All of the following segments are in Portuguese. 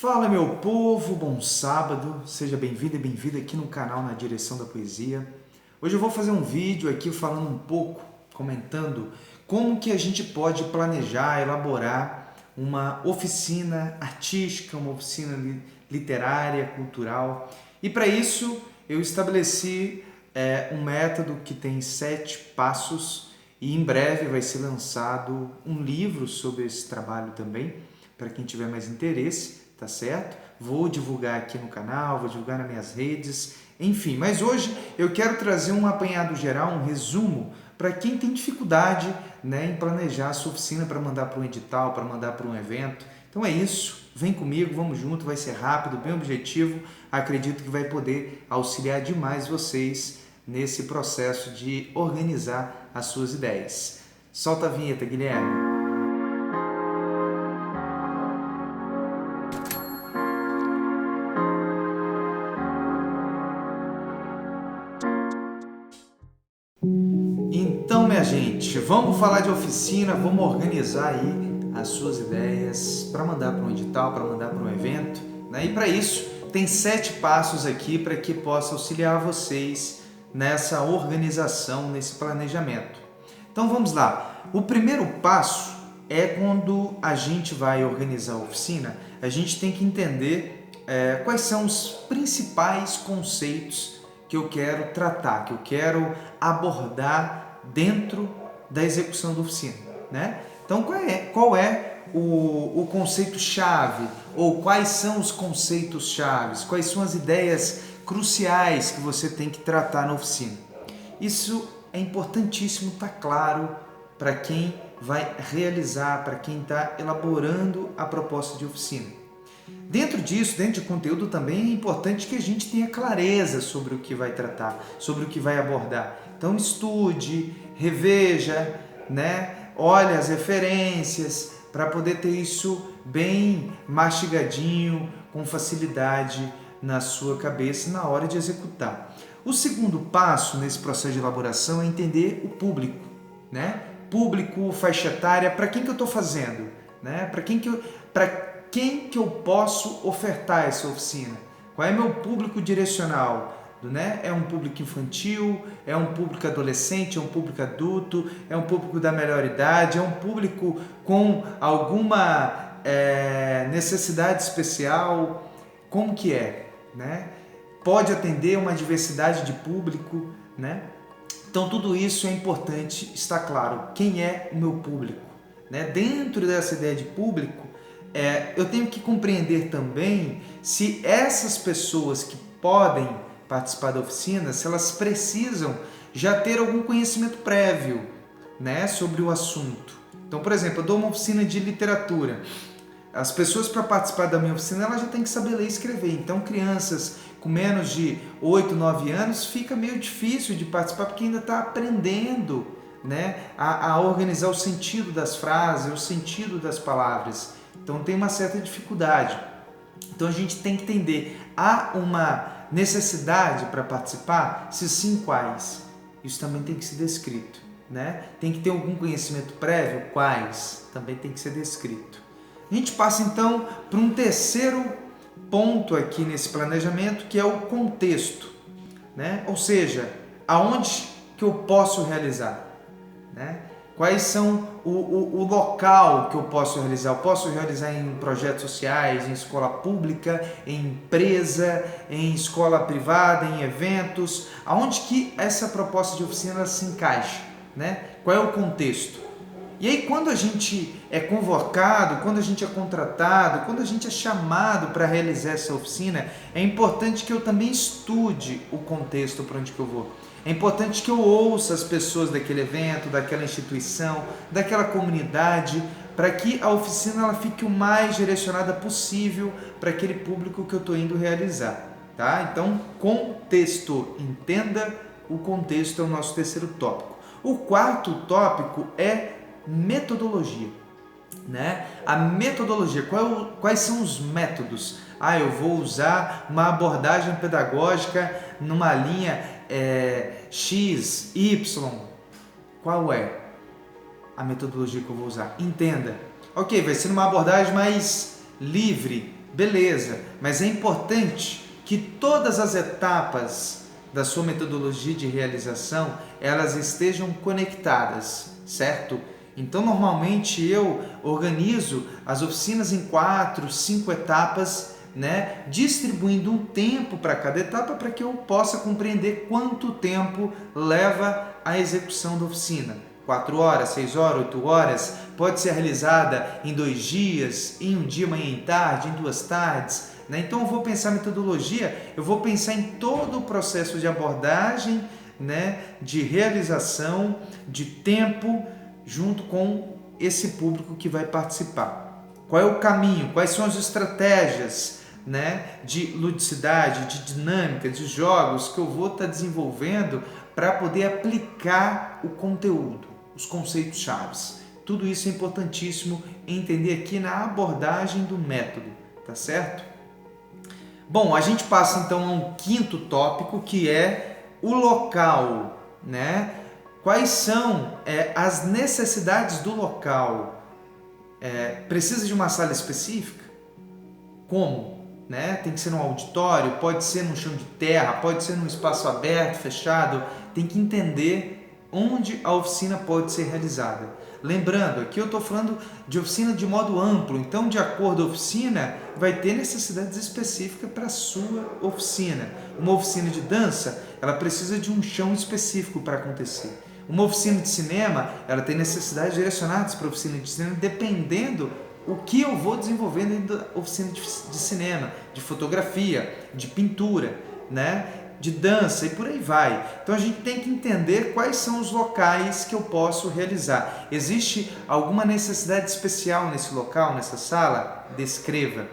Fala meu povo, bom sábado, seja bem-vindo e bem-vinda aqui no canal Na Direção da Poesia. Hoje eu vou fazer um vídeo aqui falando um pouco, comentando como que a gente pode planejar, elaborar uma oficina artística, uma oficina literária, cultural. E para isso eu estabeleci um método que tem 7 passos e em breve vai ser lançado um livro sobre esse trabalho também, para quem tiver mais interesse. Tá certo? Vou divulgar aqui no canal, vou divulgar nas minhas redes, enfim. Mas hoje eu quero trazer um apanhado geral, um resumo, para quem tem dificuldade, em planejar a sua oficina para mandar para um edital, para mandar para um evento. Então é isso, vem comigo, vamos junto, vai ser rápido, bem objetivo. Acredito que vai poder auxiliar demais vocês nesse processo de organizar as suas ideias. Solta a vinheta, Guilherme. Então, minha gente, vamos falar de oficina, vamos organizar aí as suas ideias para mandar para um edital, para mandar para um evento, E para isso, tem 7 passos aqui para que possa auxiliar vocês nessa organização, nesse planejamento. Então, vamos lá. O primeiro passo é quando a gente vai organizar a oficina, a gente tem que entender quais são os principais conceitos que eu quero tratar, que eu quero abordar dentro da execução da oficina, Então, qual é o conceito-chave, ou quais são os conceitos-chaves, quais são as ideias cruciais que você tem que tratar na oficina? Isso é importantíssimo, tá claro, para quem vai realizar, para quem está elaborando a proposta de oficina. Dentro disso, dentro de conteúdo também é importante que a gente tenha clareza sobre o que vai tratar, sobre o que vai abordar. Então estude, reveja, olhe as referências para poder ter isso bem mastigadinho, com facilidade na sua cabeça na hora de executar. O segundo passo nesse processo de elaboração é entender o público, Público, faixa etária, para quem que eu estou fazendo, Para quem que eu posso ofertar essa oficina? Qual é meu público direcional? É um público infantil, é um público adolescente, é um público adulto, é um público da melhor idade, é um público com alguma necessidade especial? Como que é? Pode atender uma diversidade de público, Então tudo isso é importante, está claro, quem é o meu público? Dentro dessa ideia de público, eu tenho que compreender também se essas pessoas que podem participar da oficina, se elas precisam já ter algum conhecimento prévio, sobre o assunto. Então, por exemplo, eu dou uma oficina de literatura. As pessoas, para participar da minha oficina, elas já têm que saber ler e escrever. Então, crianças com menos de 8, 9 anos, fica meio difícil de participar porque ainda está aprendendo, a organizar o sentido das frases, o sentido das palavras. Então tem uma certa dificuldade. Então a gente tem que entender, há uma necessidade para participar? Se sim, quais? Isso também tem que ser descrito, Tem que ter algum conhecimento prévio? Quais? Também tem que ser descrito. A gente passa então para um terceiro ponto aqui nesse planejamento, que é o contexto, Ou seja, aonde que eu posso realizar, Quais são o local que eu posso realizar? Eu posso realizar em projetos sociais, em escola pública, em empresa, em escola privada, em eventos. Aonde que essa proposta de oficina se encaixa? Qual é o contexto? E aí, quando a gente é convocado, quando a gente é contratado, quando a gente é chamado para realizar essa oficina, é importante que eu também estude o contexto para onde que eu vou. É importante que eu ouça as pessoas daquele evento, daquela instituição, daquela comunidade, para que a oficina ela fique o mais direcionada possível para aquele público que eu estou indo realizar. Então, contexto. Entenda o contexto, é o nosso terceiro tópico. O quarto tópico é metodologia. A metodologia, quais são os métodos? Eu vou usar uma abordagem pedagógica numa linha X, Y. Qual é a metodologia que eu vou usar? Entenda. Ok, vai ser uma abordagem mais livre, beleza, mas é importante que todas as etapas da sua metodologia de realização, elas estejam conectadas, certo? Então, normalmente eu organizo as oficinas em 4, 5 etapas, né? Distribuindo um tempo para cada etapa para que eu possa compreender quanto tempo leva a execução da oficina. 4 horas, 6 horas, 8 horas, pode ser realizada em 2 dias, em um dia, manhã e tarde, em 2 tardes, né? Então eu vou pensar metodologia, eu vou pensar em todo o processo de abordagem, né? De realização, de tempo, junto com esse público que vai participar. Qual é o caminho? Quais são as estratégias, né? De ludicidade, de dinâmica, de jogos que eu vou estar desenvolvendo para poder aplicar o conteúdo, os conceitos chaves. Tudo isso é importantíssimo entender aqui na abordagem do método, tá certo? Bom, a gente passa então a um quinto tópico, que é o local, né? Quais são as necessidades do local? Precisa de uma sala específica? Como? Né? Tem que ser num auditório, pode ser num chão de terra, pode ser num espaço aberto, fechado. Tem que entender onde a oficina pode ser realizada. Lembrando, aqui eu estou falando de oficina de modo amplo, então de acordo com a oficina, vai ter necessidades específicas para a sua oficina. Uma oficina de dança, ela precisa de um chão específico para acontecer. Uma oficina de cinema, ela tem necessidades direcionadas para a oficina de cinema, dependendo o que eu vou desenvolvendo dentro da oficina de cinema, de fotografia, de pintura, né? De dança e por aí vai. Então a gente tem que entender quais são os locais que eu posso realizar. Existe alguma necessidade especial nesse local, nessa sala? Descreva.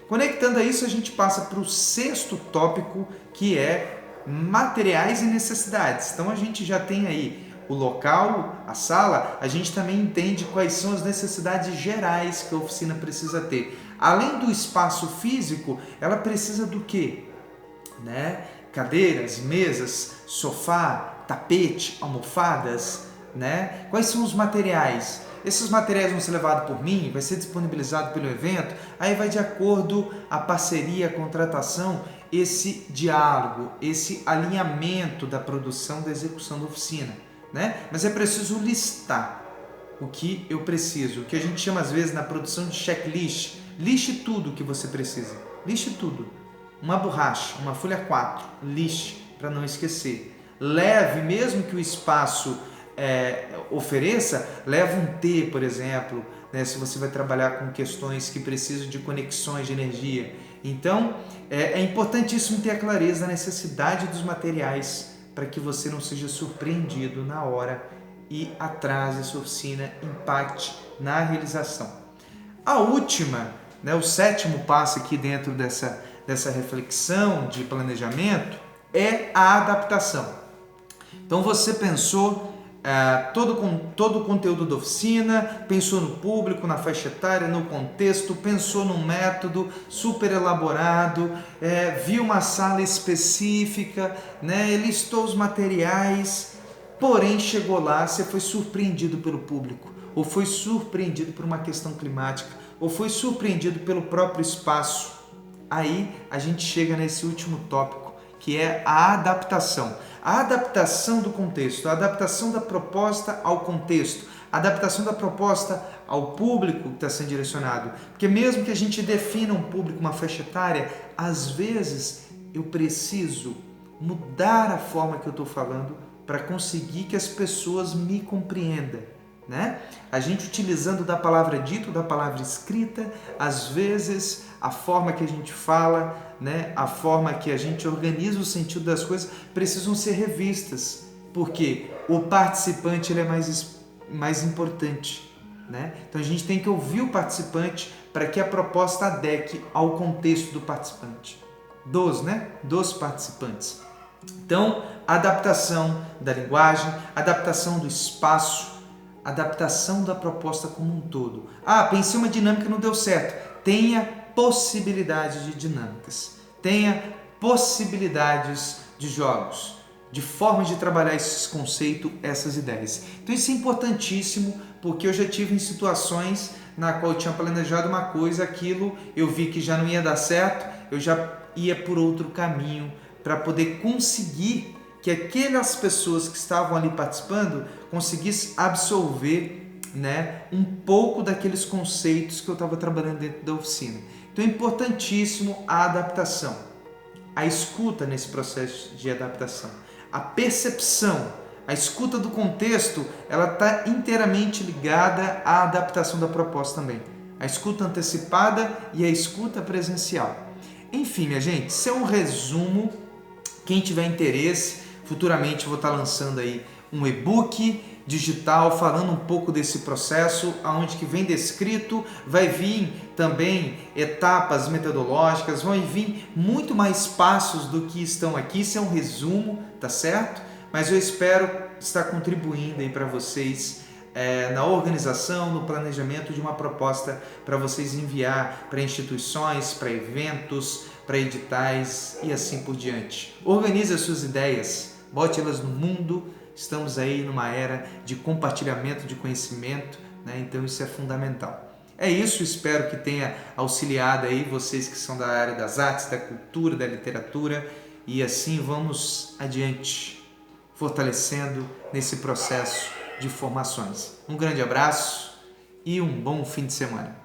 Conectando a isso, a gente passa para o sexto tópico, que é materiais e necessidades. Então a gente já tem aí o local, a sala, a gente também entende quais são as necessidades gerais que a oficina precisa ter. Além do espaço físico, ela precisa do quê? Né? Cadeiras, mesas, sofá, tapete, almofadas, né? Quais são os materiais? Esses materiais vão ser levados por mim, vai ser disponibilizado pelo evento, aí vai de acordo a parceria, a contratação, esse diálogo, esse alinhamento da produção, da execução da oficina, né? Mas é preciso listar o que eu preciso, o que a gente chama às vezes na produção de checklist. Liste tudo o que você precisa, liste tudo. Uma borracha, uma folha 4, liste para não esquecer. Leve, mesmo que o espaço ofereça, leve um T, por exemplo, né, se você vai trabalhar com questões que precisam de conexões de energia. Então, é importantíssimo ter a clareza da necessidade dos materiais para que você não seja surpreendido na hora e atrase a sua oficina, impacte na realização. A última, né, o sétimo passo aqui dentro dessa reflexão de planejamento é a adaptação. Então você pensou todo o conteúdo da oficina, pensou no público, na faixa etária, no contexto, pensou num método super elaborado, viu uma sala específica, né, listou os materiais, porém chegou lá, você foi surpreendido pelo público, ou foi surpreendido por uma questão climática, ou foi surpreendido pelo próprio espaço. Aí a gente chega nesse último tópico, que é a adaptação. A adaptação do contexto, a adaptação da proposta ao contexto, a adaptação da proposta ao público que está sendo direcionado. Porque mesmo que a gente defina um público, uma faixa etária, às vezes eu preciso mudar a forma que eu estou falando para conseguir que as pessoas me compreendam. Né? A gente utilizando da palavra dita, da palavra escrita, às vezes a forma que a gente fala, né? A forma que a gente organiza o sentido das coisas precisam ser revistas, porque o participante ele é mais importante, né? Então a gente tem que ouvir o participante para que a proposta adeque ao contexto do participante, dos participantes. Então, adaptação da linguagem, adaptação do espaço, adaptação da proposta como um todo. Pensei uma dinâmica e não deu certo. Tenha possibilidade de dinâmicas. Tenha possibilidades de jogos, de formas de trabalhar esses conceitos, essas ideias. Então isso é importantíssimo, porque eu já tive em situações, na qual eu tinha planejado uma coisa, aquilo eu vi que já não ia dar certo, eu já ia por outro caminho para poder conseguir que aquelas pessoas que estavam ali participando conseguissem absorver, né, um pouco daqueles conceitos que eu estava trabalhando dentro da oficina. Então é importantíssimo a adaptação, a escuta nesse processo de adaptação, a percepção, a escuta do contexto, ela está inteiramente ligada à adaptação da proposta também. A escuta antecipada e a escuta presencial. Enfim, minha gente, isso é um resumo. Quem tiver interesse, futuramente eu vou estar lançando aí um e-book digital falando um pouco desse processo, aonde que vem descrito, vai vir também etapas metodológicas, vão vir muito mais passos do que estão aqui. Isso é um resumo, tá certo? Mas eu espero estar contribuindo aí para vocês na organização, no planejamento de uma proposta para vocês enviar para instituições, para eventos, para editais e assim por diante. Organize as suas ideias, bote elas no mundo. Estamos aí numa era de compartilhamento de conhecimento, né? Então isso é fundamental. É isso, espero que tenha auxiliado aí vocês que são da área das artes, da cultura, da literatura, e assim vamos adiante, fortalecendo nesse processo de formações. Um grande abraço e um bom fim de semana.